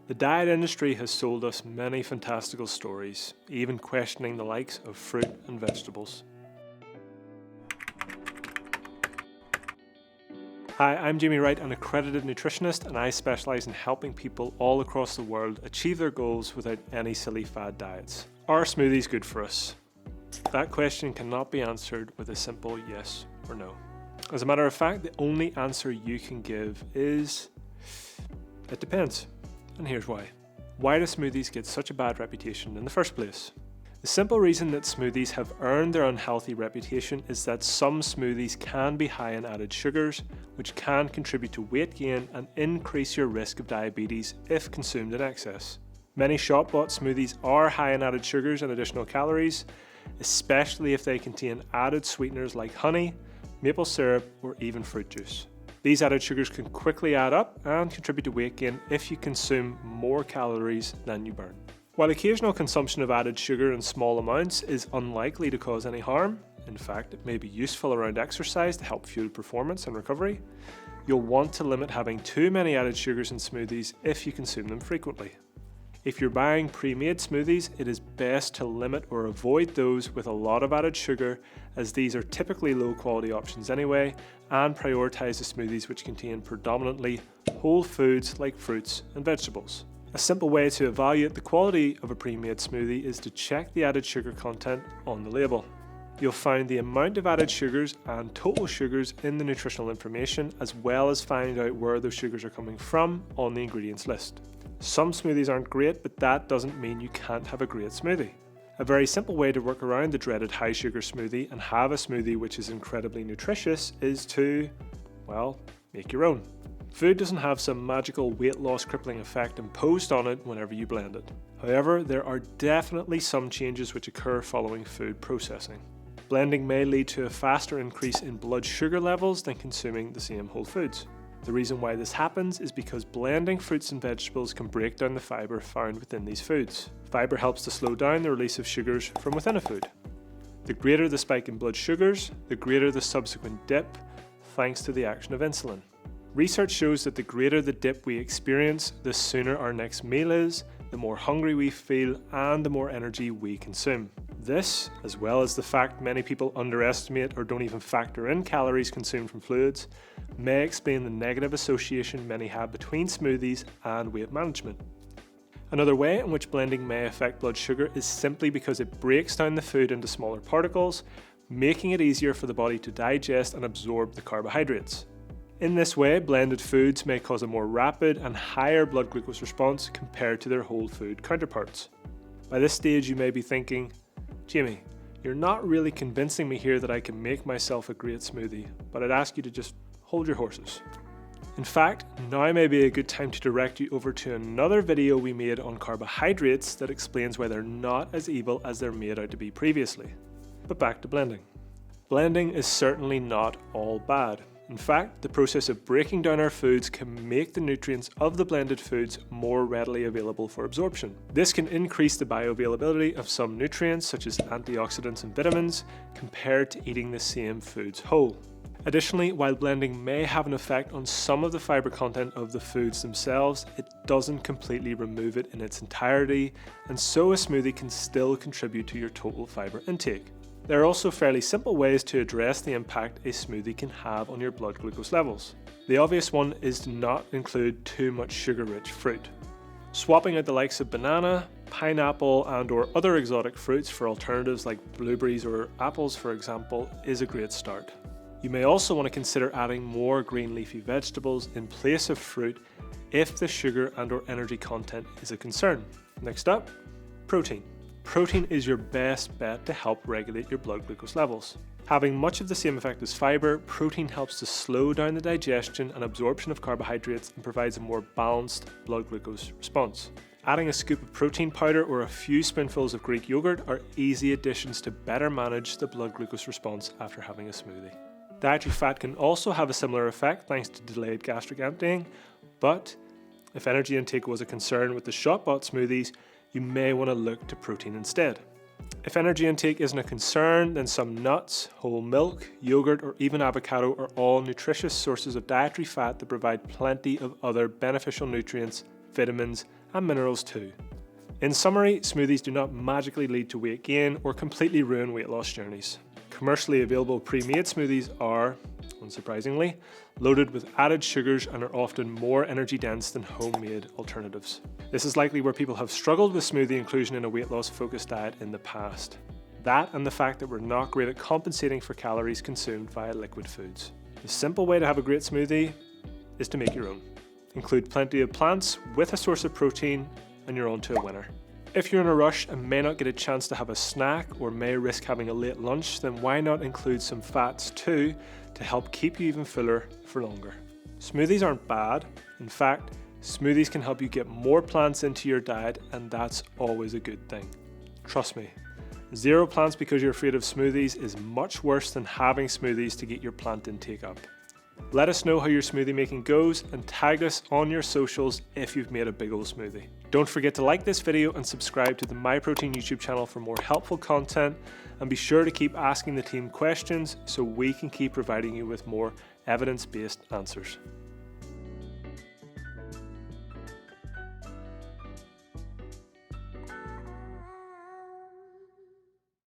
The diet industry has sold us many fantastical stories, even questioning the likes of fruit and vegetables. Hi, I'm Wright, an accredited nutritionist, and I specialise in helping people all across the world achieve their goals without any silly fad diets. Are smoothies good for us? That question cannot be answered with a simple yes or no. As a matter of fact, the only answer you can give is, it depends. And here's why. Why do smoothies get such a bad reputation in the first place? The simple reason that smoothies have earned their unhealthy reputation is that some smoothies can be high in added sugars, which can contribute to weight gain and increase your risk of diabetes if consumed in excess. Many shop-bought smoothies are high in added sugars and additional calories, especially if they contain added sweeteners like honey, maple syrup, or even fruit juice. These added sugars can quickly add up and contribute to weight gain if you consume more calories than you burn. While occasional consumption of added sugar in small amounts is unlikely to cause any harm, in fact it may be useful around exercise to help fuel performance and recovery, you'll want to limit having too many added sugars in smoothies if you consume them frequently. If you're buying pre-made smoothies, it is best to limit or avoid those with a lot of added sugar, as these are typically low quality options anyway, and prioritise the smoothies which contain predominantly whole foods like fruits and vegetables. A simple way to evaluate the quality of a pre-made smoothie is to check the added sugar content on the label. You'll find the amount of added sugars and total sugars in the nutritional information, as well as find out where those sugars are coming from on the ingredients list. Some smoothies aren't great, but that doesn't mean you can't have a great smoothie. A very simple way to work around the dreaded high sugar smoothie and have a smoothie which is incredibly nutritious is to, well, make your own. Food doesn't have some magical weight loss crippling effect imposed on it whenever you blend it. However, there are definitely some changes which occur following food processing. Blending may lead to a faster increase in blood sugar levels than consuming the same whole foods. The reason why this happens is because blending fruits and vegetables can break down the fibre found within these foods. Fibre helps to slow down the release of sugars from within a food. The greater the spike in blood sugars, the greater the subsequent dip, thanks to the action of insulin. Research shows that the greater the dip we experience, the sooner our next meal is, the more hungry we feel, and the more energy we consume. This, as well as the fact many people underestimate or don't even factor in calories consumed from fluids, may explain the negative association many have between smoothies and weight management. Another way in which blending may affect blood sugar is simply because it breaks down the food into smaller particles, making it easier for the body to digest and absorb the carbohydrates. In this way, blended foods may cause a more rapid and higher blood glucose response compared to their whole food counterparts. By this stage you may be thinking, Jamie, you're not really convincing me here that I can make myself a great smoothie, but I'd ask you to just hold your horses. In fact, now may be a good time to direct you over to another video we made on carbohydrates that explains why they're not as evil as they're made out to be previously. But back to blending. Blending is certainly not all bad. In fact, the process of breaking down our foods can make the nutrients of the blended foods more readily available for absorption. This can increase the bioavailability of some nutrients such as antioxidants and vitamins compared to eating the same foods whole. Additionally, while blending may have an effect on some of the fibre content of the foods themselves, it doesn't completely remove it in its entirety, and so a smoothie can still contribute to your total fibre intake. There are also fairly simple ways to address the impact a smoothie can have on your blood glucose levels. The obvious one is to not include too much sugar-rich fruit. Swapping out the likes of banana, pineapple and/or other exotic fruits for alternatives like blueberries or apples, for example, is a great start. You may also want to consider adding more green leafy vegetables in place of fruit if the sugar and/or energy content is a concern. Next up, protein. Protein is your best bet to help regulate your blood glucose levels. Having much of the same effect as fibre, protein helps to slow down the digestion and absorption of carbohydrates and provides a more balanced blood glucose response. Adding a scoop of protein powder or a few spoonfuls of Greek yogurt are easy additions to better manage the blood glucose response after having a smoothie. Dietary fat can also have a similar effect thanks to delayed gastric emptying, but if energy intake was a concern with the shop-bought smoothies, you may want to look to protein instead. If energy intake isn't a concern, then some nuts, whole milk, yogurt, or even avocado are all nutritious sources of dietary fat that provide plenty of other beneficial nutrients, vitamins, and minerals too. In summary, smoothies do not magically lead to weight gain or completely ruin weight loss journeys. Commercially available pre-made smoothies are, unsurprisingly, loaded with added sugars and are often more energy dense than homemade alternatives. This is likely where people have struggled with smoothie inclusion in a weight loss focused diet in the past. That and the fact that we're not great at compensating for calories consumed via liquid foods. The simple way to have a great smoothie is to make your own. Include plenty of plants with a source of protein and you're on to a winner. If you're in a rush and may not get a chance to have a snack or may risk having a late lunch, then why not include some fats too to help keep you even fuller for longer. Smoothies aren't bad. In fact, smoothies can help you get more plants into your diet, and that's always a good thing. Trust me, zero plants because you're afraid of smoothies is much worse than having smoothies to get your plant intake up. Let us know how your smoothie making goes and tag us on your socials if you've made a big old smoothie. Don't forget to like this video and subscribe to the Myprotein YouTube channel for more helpful content, and be sure to keep asking the team questions so we can keep providing you with more evidence-based answers.